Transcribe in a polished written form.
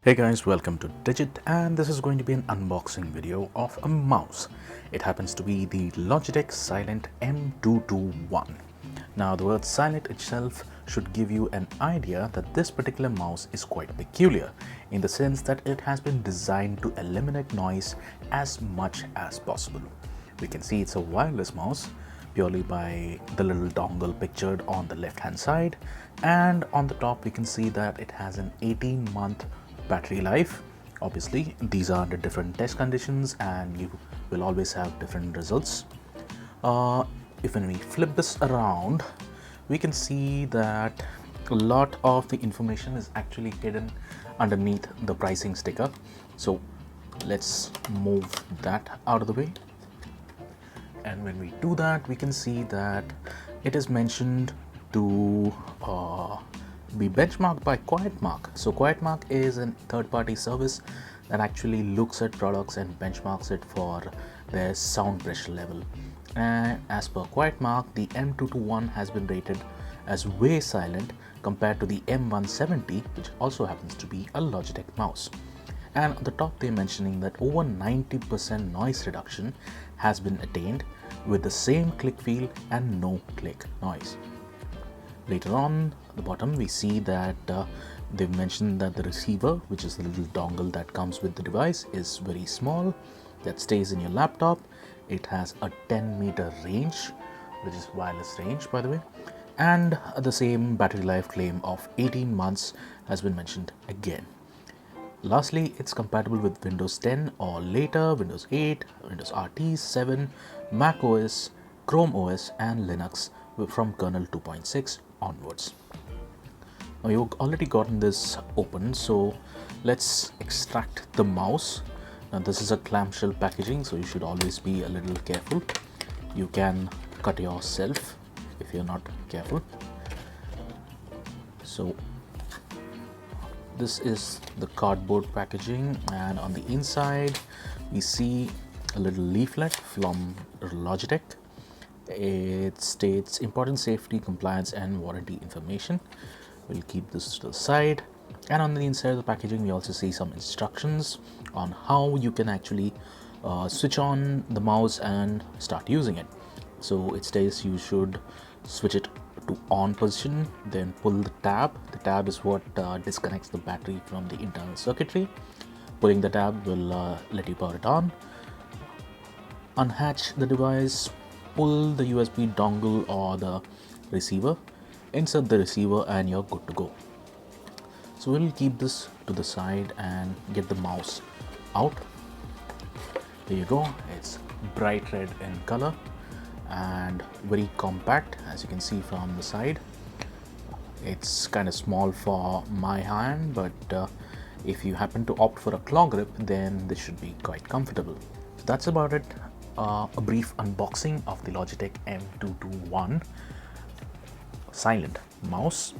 Hey guys, welcome to Digit, and this is going to be an unboxing video of a mouse. It happens to be the Logitech Silent M221. Now the word silent itself should give you an idea that this particular mouse is quite peculiar in the sense that it has been designed to eliminate noise as much as possible. We can see it's a wireless mouse purely by the little dongle pictured on the left hand side, and on the top we can see that it has an 18-month battery life. Obviously these are under different test conditions and you will always have different results. If when we flip this around, we can see that a lot of the information is actually hidden underneath the pricing sticker. So let's move that out of the way. And when we do that, we can see that it is mentioned to be benchmarked by QuietMark. So QuietMark is a third-party service that actually looks at products and benchmarks it for their sound pressure level. And as per QuietMark, the M221 has been rated as way silent compared to the M170, which also happens to be a Logitech mouse. And on the top they're mentioning that over 90% noise reduction has been attained with the same click feel and no click noise. Later on the bottom we see that they've mentioned that the receiver, which is the little dongle that comes with the device, is very small, that stays in your laptop. It has a 10-meter range, which is wireless range by the way, and the same battery life claim of 18 months has been mentioned again. Lastly, it's compatible with Windows 10 or later, Windows 8, Windows RT, 7, Mac OS, Chrome OS and Linux from kernel 2.6 onwards. Now you've already gotten this open, so let's extract the mouse. Now this is a clamshell packaging, so you should always be a little careful. You can cut yourself if you're not careful. So this is the cardboard packaging, and on the inside we see a little leaflet from Logitech. It states important safety, compliance and warranty information. We'll keep this to the side, and on the inside of the packaging we also see some instructions on how you can actually switch on the mouse and start using it. So it states you should switch it to on position, then pull the tab. The tab is what disconnects the battery from the internal circuitry. Pulling the tab will let you power it on. Unhatch the device, pull the USB dongle or the receiver, insert the receiver and you're good to go. So we'll keep this to the side and get the mouse out. There you go. It's bright red in color and very compact, as you can see from the side. It's kind of small for my hand, but if you happen to opt for a claw grip, then this should be quite comfortable. So that's about it. A brief unboxing of the Logitech M221 Silent mouse.